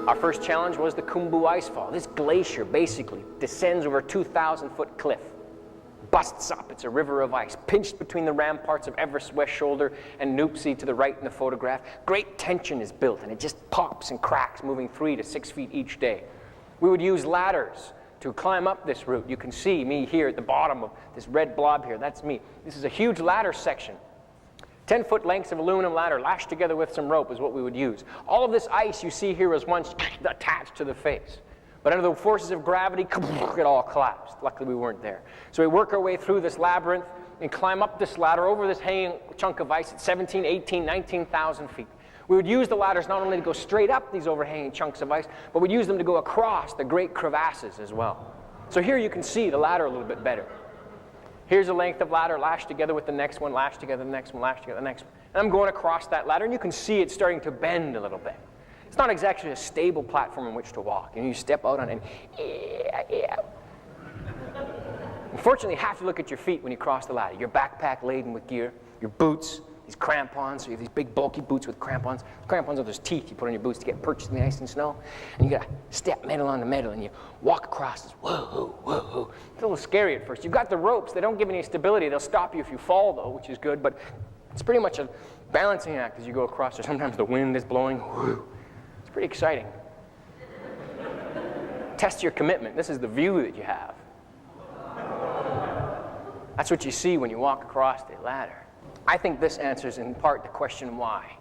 Our first challenge was the Khumbu Icefall. This glacier basically descends over a 2,000-foot cliff, busts up. It's a river of ice, pinched between the ramparts of Everest West Shoulder and Nuptse to the right in the photograph. Great tension is built, and it just pops and cracks, moving 3 to 6 feet each day. We would use ladders to climb up this route. You can see me here at the bottom of this red blob here. That's me. This is a huge ladder section. 10-foot lengths of aluminum ladder lashed together with some rope is what we would use. All of this ice you see here was once attached to the face. But under the forces of gravity, it all collapsed. Luckily, we weren't there. So we work our way through this labyrinth and climb up this ladder over this hanging chunk of ice at 17, 18, 19,000 feet. We would use the ladders not only to go straight up these overhanging chunks of ice, but we'd use them to go across the great crevasses as well. So here you can see the ladder a little bit better. Here's a length of ladder lashed together with the next one, lashed together, the next one, lashed together, the next one. And I'm going across that ladder, and you can see it starting to bend a little bit. It's not exactly a stable platform on which to walk. And you step out on it, and unfortunately, you have to look at your feet when you cross the ladder. Your backpack laden with gear, your boots, these crampons. So you have these big, bulky boots with crampons. Crampons are those teeth you put on your boots to get purchased in the ice and snow. And you got to step metal onto metal, and you walk across this, whoa, whoa. It's a little scary at first. You've got the ropes. They don't give any stability. They'll stop you if you fall, though, which is good. But it's pretty much a balancing act as you go across there. Sometimes the wind is blowing. Whoo. It's pretty exciting. Test your commitment. This is the view that you have. That's what you see when you walk across the ladder. I think this answers in part the question why.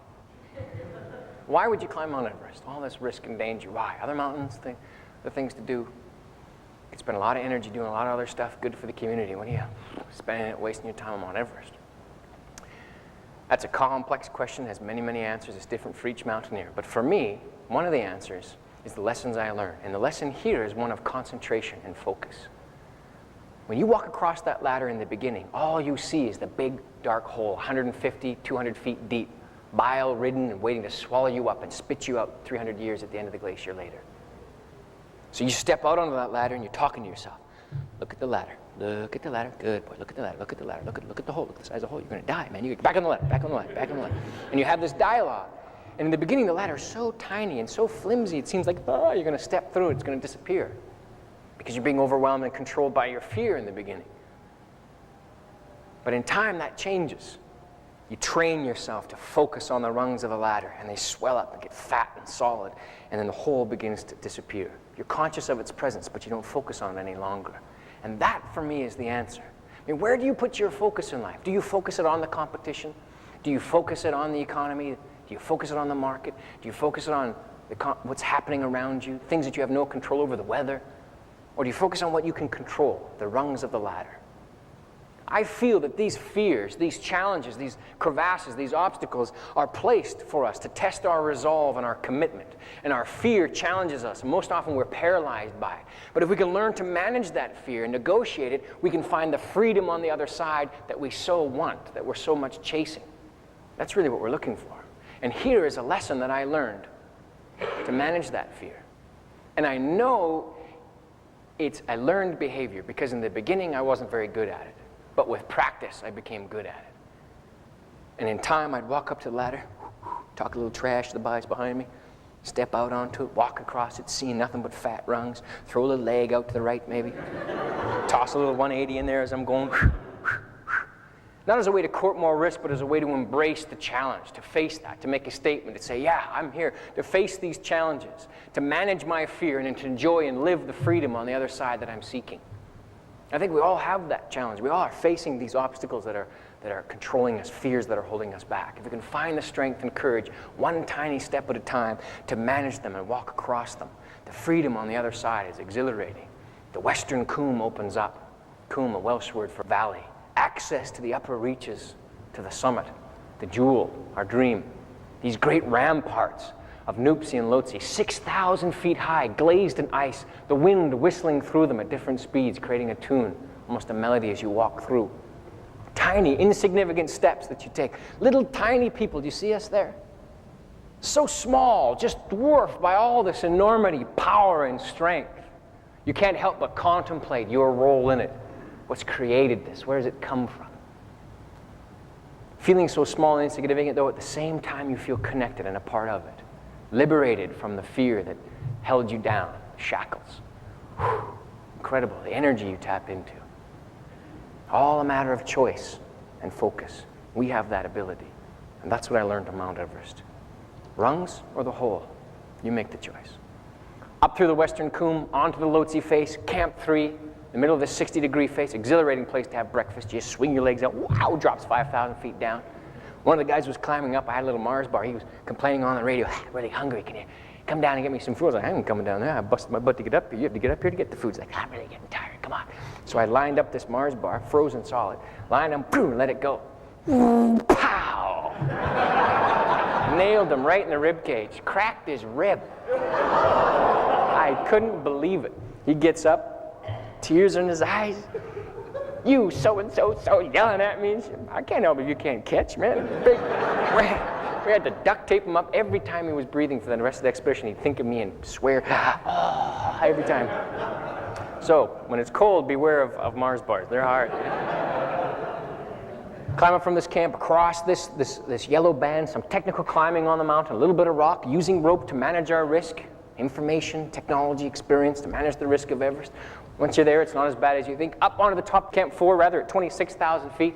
Why would you climb Mount Everest? All this risk and danger. Why? Other mountains, the things to do. You could spend a lot of energy doing a lot of other stuff good for the community. What are you spending it wasting your time on Mount Everest? That's a complex question, has many, many answers. It's different for each mountaineer. But for me, one of the answers is the lessons I learned. And the lesson here is one of concentration and focus. When you walk across that ladder in the beginning, all you see is the big dark hole, 150, 200 feet deep, bile-ridden and waiting to swallow you up and spit you out 300 years at the end of the glacier later. So you step out onto that ladder and you're talking to yourself. Look at the ladder. Look at the ladder. Good boy. Look at the ladder. Look at the ladder. Look at the hole. Look at the size of the hole. You're going to die, man. You get back on the ladder. Back on the ladder. Back on the ladder. And you have this dialogue. And in the beginning, the ladder is so tiny and so flimsy, it seems like, oh, you're going to step through it. It's going to disappear. Because you're being overwhelmed and controlled by your fear in the beginning. But in time, that changes. You train yourself to focus on the rungs of the ladder, and they swell up and get fat and solid, and then the hole begins to disappear. You're conscious of its presence, but you don't focus on it any longer. And that, for me, is the answer. I mean, where do you put your focus in life? Do you focus it on the competition? Do you focus it on the economy? Do you focus it on the market? Do you focus it on what's happening around you, things that you have no control over, the weather? Or do you focus on what you can control, the rungs of the ladder? I feel that these fears, these challenges, these crevasses, these obstacles are placed for us to test our resolve and our commitment. And our fear challenges us, and most often we're paralyzed by it. But if we can learn to manage that fear and negotiate it, we can find the freedom on the other side that we so want, that we're so much chasing. That's really what we're looking for. And here is a lesson that I learned to manage that fear. And I know it's a learned behavior, because in the beginning I wasn't very good at it. But with practice, I became good at it. And in time, I'd walk up to the ladder, talk a little trash to the guys behind me, step out onto it, walk across it, seeing nothing but fat rungs, throw a little leg out to the right maybe, toss a little 180 in there as I'm going. Not as a way to court more risk, but as a way to embrace the challenge, to face that, to make a statement, to say, yeah, I'm here to face these challenges, to manage my fear and to enjoy and live the freedom on the other side that I'm seeking. I think we all have that challenge. We all are facing these obstacles that are controlling us, fears that are holding us back. If we can find the strength and courage, one tiny step at a time, to manage them and walk across them, the freedom on the other side is exhilarating. The western Coombe opens up. Coombe, a Welsh word for valley. Access to the upper reaches, to the summit, the jewel, our dream. These great ramparts of Nuptse and Lhotse, 6,000 feet high, glazed in ice, the wind whistling through them at different speeds, creating a tune, almost a melody as you walk through. Tiny, insignificant steps that you take. Little tiny people, do you see us there? So small, just dwarfed by all this enormity, power, and strength. You can't help but contemplate your role in it. What's created this? Where does it come from? Feeling so small and insignificant, though, at the same time you feel connected and a part of it. liberated from the fear that held you down, shackles. Whew. Incredible, the energy you tap into. All a matter of choice and focus. We have that ability. And that's what I learned on Mount Everest. Rungs or the whole? You make the choice. Up through the Western Coombe, onto the Lhotse face, Camp 3, the middle of this 60-degree face, exhilarating place to have breakfast. You just swing your legs out, wow, drops 5,000 feet down. One of the guys was climbing up. I had a little Mars bar. He was complaining on the radio, really hungry. Can you come down and get me some food? I was like, I'm coming down there. I busted my butt to get up here. You have to get up here to get the food. He's like, I'm really getting tired. Come on. So I lined up this Mars bar, frozen solid, lined him, boom, let it go. Pow! Nailed him right in the rib cage. Cracked his rib. I couldn't believe it. He gets up, tears in his eyes. You so-and-so yelling at me. I can't help if you can't catch, man. We had to duct tape him up every time he was breathing for the rest of the expedition. He'd think of me and swear, oh, every time. So, when it's cold, beware of Mars bars. They're hard. Climb up from this camp, across this yellow band, some technical climbing on the mountain, a little bit of rock, using rope to manage our risk, information, technology, experience to manage the risk of Everest. Once you're there, it's not as bad as you think. Up onto the top, Camp 4, rather, at 26,000 feet.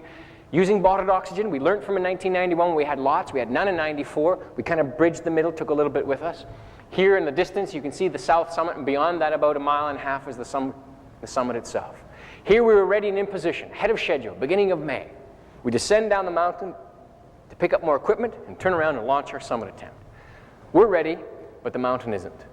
Using bottled oxygen, we learned from in 1991 we had lots, we had none in 94. We kind of bridged the middle, took a little bit with us. Here in the distance, you can see the south summit, and beyond that, about 1.5 miles is the summit itself. Here we were ready and in position, ahead of schedule, beginning of May. We descend down the mountain to pick up more equipment and turn around and launch our summit attempt. We're ready, but the mountain isn't.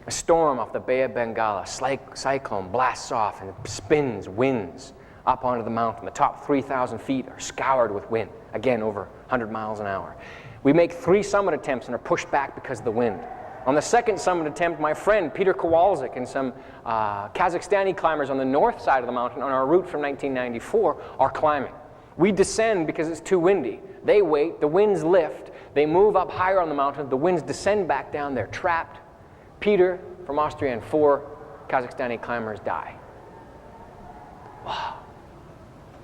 A storm off the Bay of Bengal, a cyclone blasts off and spins, winds up onto the mountain. The top 3,000 feet are scoured with wind, again over 100 miles an hour. We make 3 summit attempts and are pushed back because of the wind. On the second summit attempt, my friend Peter Kowalczyk and some Kazakhstani climbers on the north side of the mountain on our route from 1994 are climbing. We descend because it's too windy. They wait, the winds lift, they move up higher on the mountain, the winds descend back down, they're trapped. Peter from Austria and 4 Kazakhstani climbers die. Wow.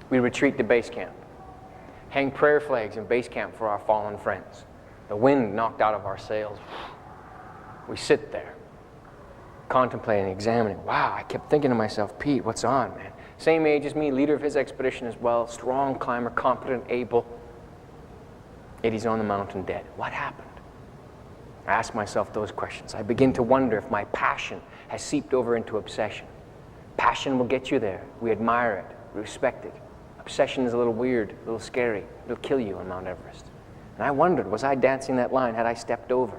We retreat to base camp. Hang prayer flags in base camp for our fallen friends. The wind knocked out of our sails. We sit there, contemplating, examining. Wow, I kept thinking to myself, Pete, what's on, man? Same age as me, leader of his expedition as well, strong climber, competent, able. Yet he's on the mountain dead. What happened? I ask myself those questions. I begin to wonder if my passion has seeped over into obsession. Passion will get you there. We admire it, we respect it. Obsession is a little weird, a little scary. It'll kill you on Mount Everest. And I wondered, was I dancing that line? Had I stepped over?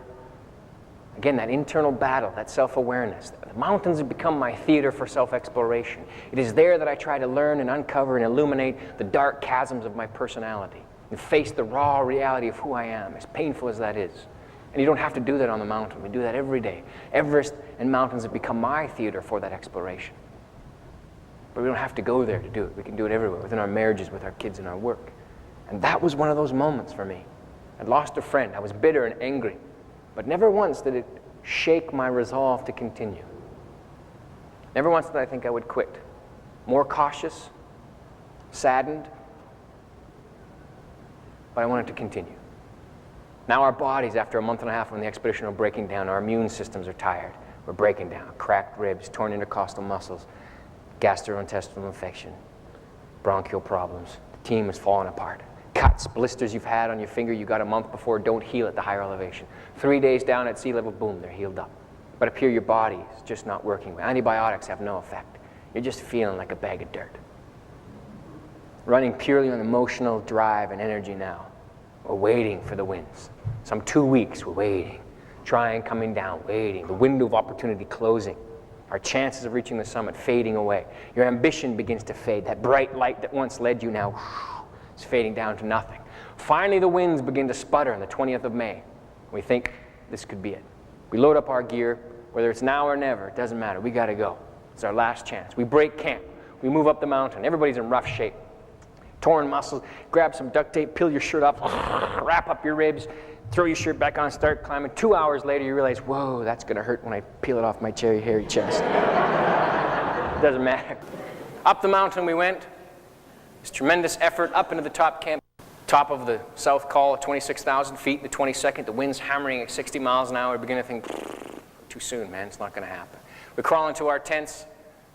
Again, that internal battle, that self-awareness. The mountains have become my theater for self-exploration. It is there that I try to learn and uncover and illuminate the dark chasms of my personality and face the raw reality of who I am, as painful as that is. And you don't have to do that on the mountain. We do that every day. Everest and mountains have become my theater for that exploration. But we don't have to go there to do it. We can do it everywhere, within our marriages, with our kids, and our work. And that was one of those moments for me. I'd lost a friend. I was bitter and angry. But never once did it shake my resolve to continue. Never once did I think I would quit. More cautious, saddened, but I wanted to continue. Now our bodies, after 1.5 months on the expedition, are breaking down. Our immune systems are tired. We're breaking down. Cracked ribs, torn intercostal muscles, gastrointestinal infection, bronchial problems. The team is falling apart. Cuts, blisters you've had on your finger you got a month before don't heal at the higher elevation. 3 days down at sea level, boom, they're healed up. But up here, your body is just not working. Antibiotics have no effect. You're just feeling like a bag of dirt. Running purely on emotional drive and energy now. We're waiting for the winds. Some 2 weeks, we're waiting. Trying, coming down, waiting. The window of opportunity closing. Our chances of reaching the summit fading away. Your ambition begins to fade. That bright light that once led you now is fading down to nothing. Finally, the winds begin to sputter on the 20th of May. We think this could be it. We load up our gear. Whether it's now or never, it doesn't matter. We got to go. It's our last chance. We break camp. We move up the mountain. Everybody's in rough shape. Torn muscles. Grab some duct tape, peel your shirt up, wrap up your ribs, throw your shirt back on, start climbing. 2 hours later, you realize, whoa, that's going to hurt when I peel it off my cherry hairy chest. It doesn't matter. Up the mountain we went. This tremendous effort up into the top camp. Top of the south col at 26,000 feet, the 22nd, the wind's hammering at 60 miles an hour. We begin to think, too soon, man, it's not going to happen. We crawl into our tents,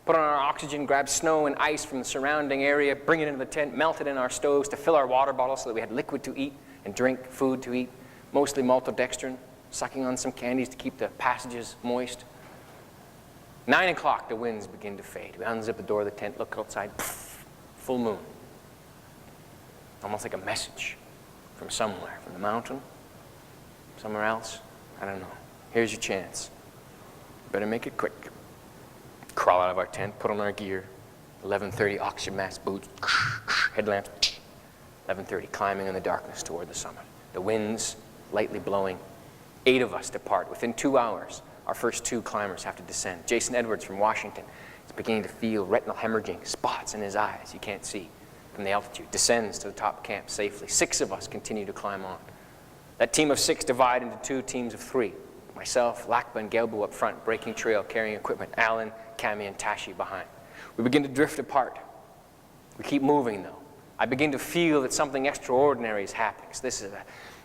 put on our oxygen, grab snow and ice from the surrounding area, bring it into the tent, melt it in our stoves to fill our water bottles so that we had liquid to eat and drink, food to eat, mostly maltodextrin, sucking on some candies to keep the passages moist. 9 o'clock, the winds begin to fade. We unzip the door of the tent, look outside, full moon. Almost like a message from somewhere, from the mountain, somewhere else. I don't know. Here's your chance. Better make it quick. Crawl out of our tent, put on our gear. 11:30, oxygen mask, boots, headlamps. 11:30, climbing in the darkness toward the summit. The winds lightly blowing. 8 of us depart. Within 2 hours, our first 2 climbers have to descend. Jason Edwards from Washington is beginning to feel retinal hemorrhaging, spots in his eyes you can't see from the altitude. Descends to the top camp safely. 6 of us continue to climb on. That team of 6 divide into 2 teams of 3. Myself, Lakpa, and Gelbu up front, breaking trail, carrying equipment. Alan, Kami, and Tashi behind. We begin to drift apart. We keep moving, though. I begin to feel that something extraordinary is happening. So this is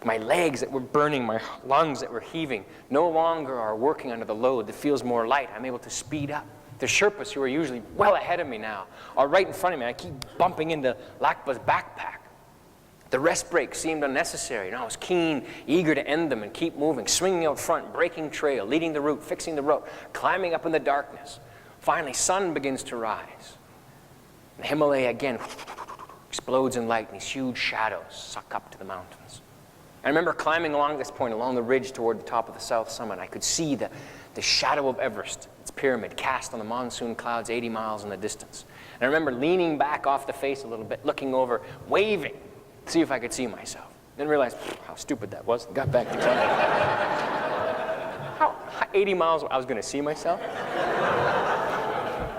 my legs that were burning, my lungs that were heaving, no longer are working under the load that feels more light. I'm able to speed up. The Sherpas, who are usually well ahead of me now, are right in front of me. I keep bumping into Lakpa's backpack. The rest breaks seemed unnecessary, and I was keen, eager to end them and keep moving, swinging out front, breaking trail, leading the route, fixing the rope, climbing up in the darkness. Finally, sun begins to rise. The Himalaya again explodes in light, and these huge shadows suck up to the mountains. I remember climbing along this point, along the ridge toward the top of the south summit. I could see the shadow of Everest, its pyramid, cast on the monsoon clouds 80 miles in the distance. And I remember leaning back off the face a little bit, looking over, waving, to see if I could see myself. Then realized how stupid that was, and got back to climbing. How 80 miles I was going to see myself?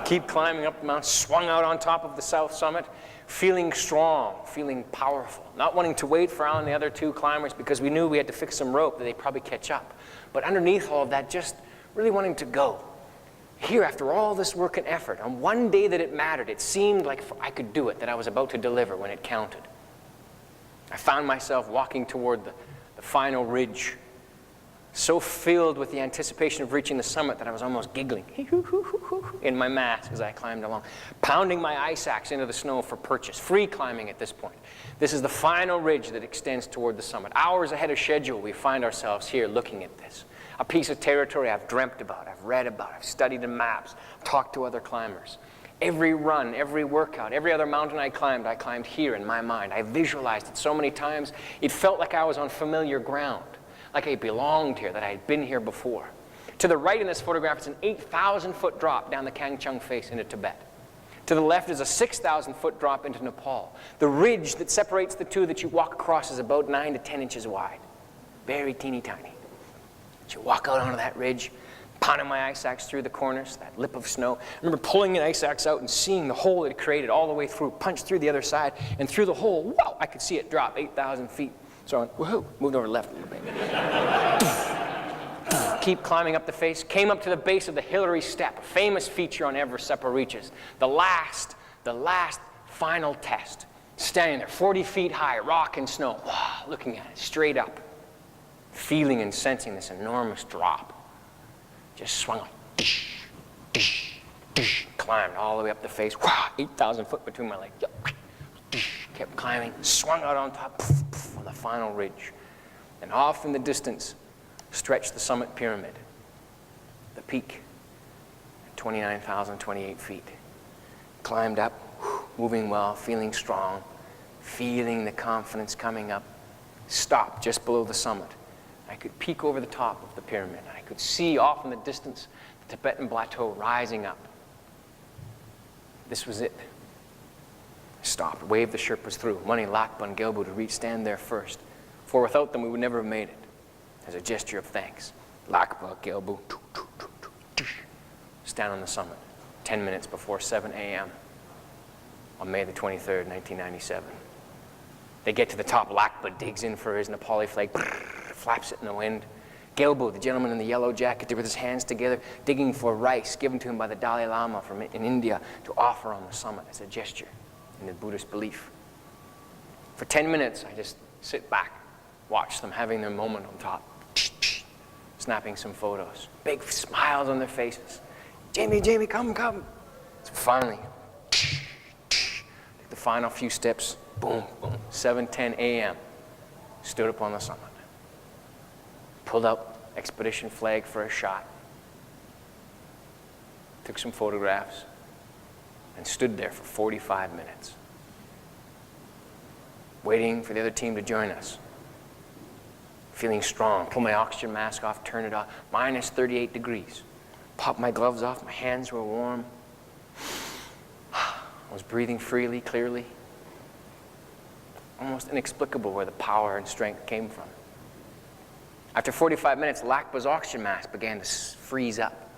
Keep climbing up the mountain, swung out on top of the south summit, feeling strong, feeling powerful, not wanting to wait for Alan and the other 2 climbers because we knew we had to fix some rope that they'd probably catch up. But underneath all of that, just really wanting to go. Here, after all this work and effort, on one day that it mattered, it seemed like I could do it, that I was about to deliver when it counted. I found myself walking toward the final ridge, so filled with the anticipation of reaching the summit that I was almost giggling in my mask as I climbed along, pounding my ice axe into the snow for purchase, free climbing at this point. This is the final ridge that extends toward the summit. Hours ahead of schedule, we find ourselves here looking at this. A piece of territory I've dreamt about, I've read about, I've studied in maps, talked to other climbers. Every run, every workout, every other mountain I climbed here in my mind. I visualized it so many times, it felt like I was on familiar ground, like I belonged here, that I had been here before. To the right in this photograph, it's an 8,000-foot drop down the Kangchung face into Tibet. To the left is a 6,000-foot drop into Nepal. The ridge that separates the two that you walk across is about 9 to 10 inches wide. Very teeny tiny. But you walk out onto that ridge, pounding my ice axe through the corners, that lip of snow. I remember pulling an ice axe out and seeing the hole it created all the way through, punched through the other side, and through the hole, wow, I could see it drop 8,000 feet. So I went, woohoo, moved over left a little bit. Keep climbing up the face, came up to the base of the Hillary Step, a famous feature on Everest Sepa reaches. The last final test. Standing there, 40 feet high, rock and snow, wow, looking at it, straight up. Feeling and sensing this enormous drop. Just swung like, climbed all the way up the face, wow, 8,000 foot between my legs. Kept climbing, swung out on top, on the final ridge. And off in the distance, stretched the summit pyramid, the peak, at 29,028 feet. Climbed up, moving well, feeling strong, feeling the confidence coming up. Stopped just below the summit. I could peek over the top of the pyramid. I could see off in the distance the Tibetan plateau rising up. This was it. Stopped, waved the Sherpas through, Mani, Lakpa, and Gelbu to stand there first. For without them, we would never have made it. As a gesture of thanks, Lakpa, Gelbu, stand on the summit, 10 minutes before 7 a.m. on May the 23rd, 1997. They get to the top, Lakpa digs in for his Nepali flag, flaps it in the wind. Gelbu, the gentleman in the yellow jacket, with his hands together, digging for rice given to him by the Dalai Lama in India to offer on the summit as a gesture in the Buddhist belief. For 10 minutes, I just sit back, watch them having their moment on top, snapping some photos. Big smiles on their faces. Jamie, Jamie, come, come. So finally, take the final few steps, boom, boom, 7:10 a.m. Stood up on the summit. Pulled out expedition flag for a shot. Took some photographs and stood there for 45 minutes. Waiting for the other team to join us. Feeling strong, pull my oxygen mask off, turn it off, minus 38 degrees. Pop my gloves off, my hands were warm. I was breathing freely, clearly. Almost inexplicable where the power and strength came from. After 45 minutes, Lakpa's oxygen mask began to freeze up.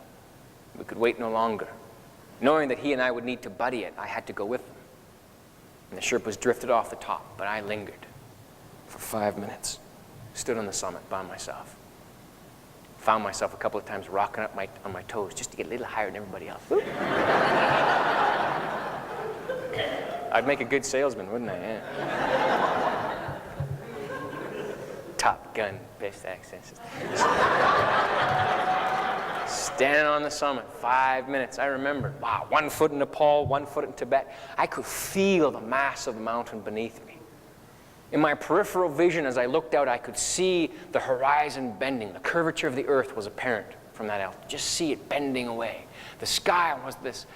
We could wait no longer. Knowing that he and I would need to buddy it, I had to go with him. And the Sherpas drifted off the top, but I lingered for 5 minutes. Stood on the summit by myself. Found myself a couple of times rocking up on my toes just to get a little higher than everybody else. I'd make a good salesman, wouldn't I? Yeah. Top Gun, best accents. Standing on the summit, 5 minutes. I remember, wow, 1 foot in Nepal, 1 foot in Tibet. I could feel the mass of the mountain beneath me. In my peripheral vision, as I looked out, I could see the horizon bending. The curvature of the earth was apparent from that altitude. Just see it bending away. The sky was this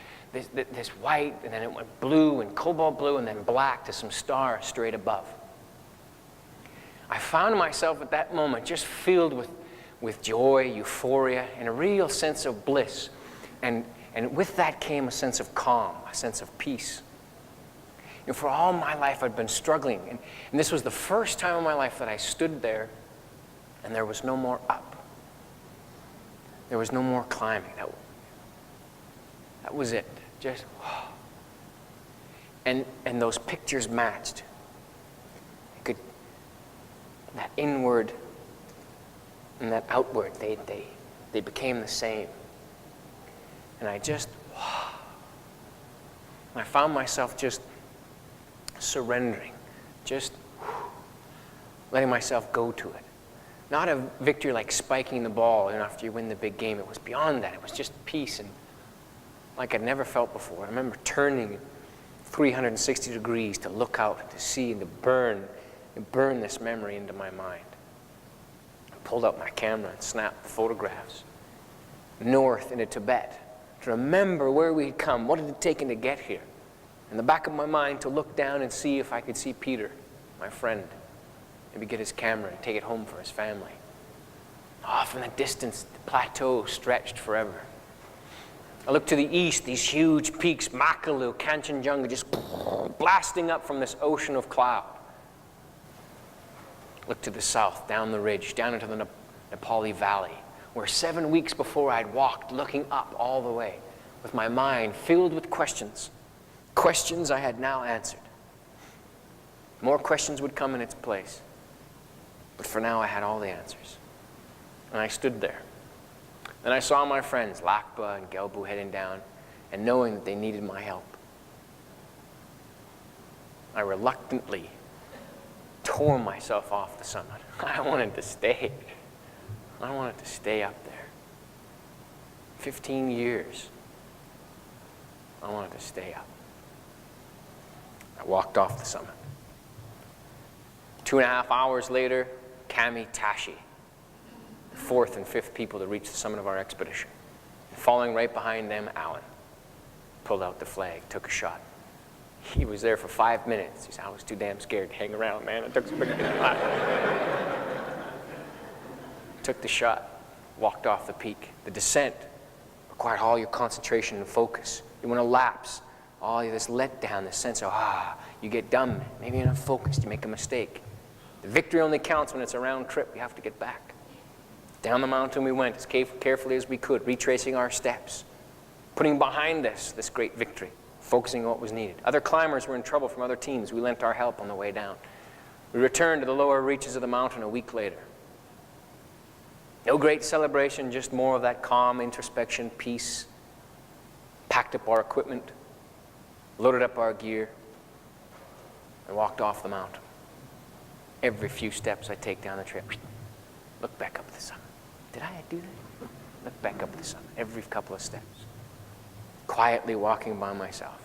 white, and then it went blue and cobalt blue, and then black to some stars straight above. I found myself at that moment just filled with joy, euphoria, and a real sense of bliss. And with that came a sense of calm, a sense of peace. You know, for all my life, I'd been struggling. And this was the first time in my life that I stood there and there was no more up. There was no more climbing. That was it. Just, and those pictures matched. That inward and that outward, they became the same. And I found myself just surrendering, just letting myself go to it. Not a victory like spiking the ball after you win the big game. It was beyond that. It was just peace and like I'd never felt before. I remember turning 360 degrees to look out, to see, and to burn this memory into my mind. I pulled out my camera and snapped the photographs. North into Tibet, to remember where we'd come, what had it taken to get here. In the back of my mind, to look down and see if I could see Peter, my friend, maybe get his camera and take it home for his family. Off in the distance, the plateau stretched forever. I looked to the east, these huge peaks, Makalu, Kanchenjunga, just blasting up from this ocean of cloud. Looked to the south, down the ridge, down into the Nepali Valley, where 7 weeks before I'd walked, looking up all the way, with my mind filled with questions. Questions I had now answered. More questions would come in its place. But for now, I had all the answers. And I stood there. And I saw my friends, Lakpa and Gelbu, heading down, and knowing that they needed my help. I reluctantly tore myself off the summit. I wanted to stay. I wanted to stay up there. 15 years. I wanted to stay up. I walked off the summit. 2.5 hours later, Kami Tashi, the 4th and 5th people to reach the summit of our expedition. And following right behind them, Alan pulled out the flag, took a shot. He was there for 5 minutes. He said, I was too damn scared to hang around, man. I took some big took the shot, walked off the peak. The descent required all your concentration and focus. You want to lapse. All this letdown, this sense of, you get dumb. Maybe you're not focused. You make a mistake. The victory only counts when it's a round trip. You have to get back. Down the mountain we went as carefully as we could, retracing our steps, putting behind us this great victory, focusing on what was needed. Other climbers were in trouble from other teams. We lent our help on the way down. We returned to the lower reaches of the mountain a week later. No great celebration, just more of that calm introspection, peace. Packed up our equipment, loaded up our gear, and walked off the mountain. Every few steps I take down the trail, look back up at the summit. Did I do that? Look back up at the summit every couple of steps. Quietly walking by myself.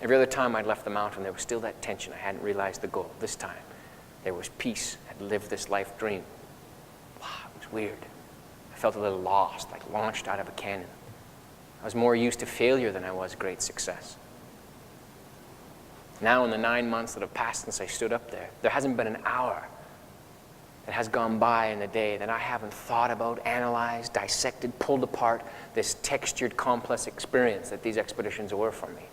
Every other time I'd left the mountain, there was still that tension. I hadn't realized the goal. This time, there was peace. I'd lived this life dream. Wow, it was weird. I felt a little lost, like launched out of a cannon. I was more used to failure than I was great success. Now, in the 9 months that have passed since I stood up there, there hasn't been an hour that has gone by in the day that I haven't thought about, analyzed, dissected, pulled apart this textured, complex experience that these expeditions were for me.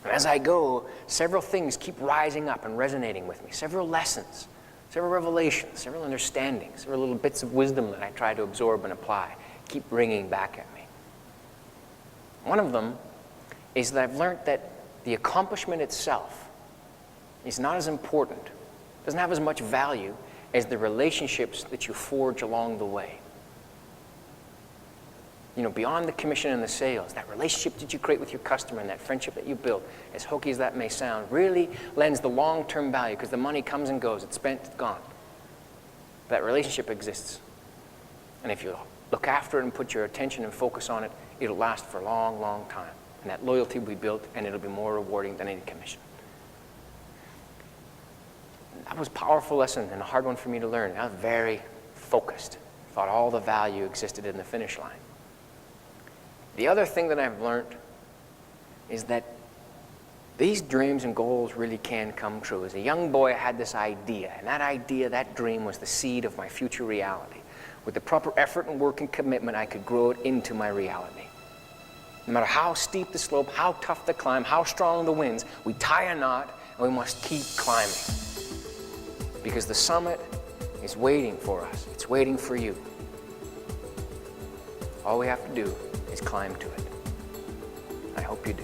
And as I go, several things keep rising up and resonating with me, several lessons, several revelations, several understandings, several little bits of wisdom that I try to absorb and apply, keep ringing back at me. One of them is that I've learned that the accomplishment itself is not as important, doesn't have as much value as the relationships that you forge along the way. You know, beyond the commission and the sales, that relationship that you create with your customer and that friendship that you build, as hokey as that may sound, really lends the long-term value because the money comes and goes, it's spent, it's gone. That relationship exists. And if you look after it and put your attention and focus on it, it'll last for a long, long time. And that loyalty will be built and it'll be more rewarding than any commission. That was a powerful lesson and a hard one for me to learn. I was very focused. Thought all the value existed in the finish line. The other thing that I've learned is that these dreams and goals really can come true. As a young boy, I had this idea, and that idea, that dream, was the seed of my future reality. With the proper effort and work and commitment, I could grow it into my reality. No matter how steep the slope, how tough the climb, how strong the winds, we tie a knot and we must keep climbing. Because the summit is waiting for us. It's waiting for you. All we have to do is climb to it. I hope you do.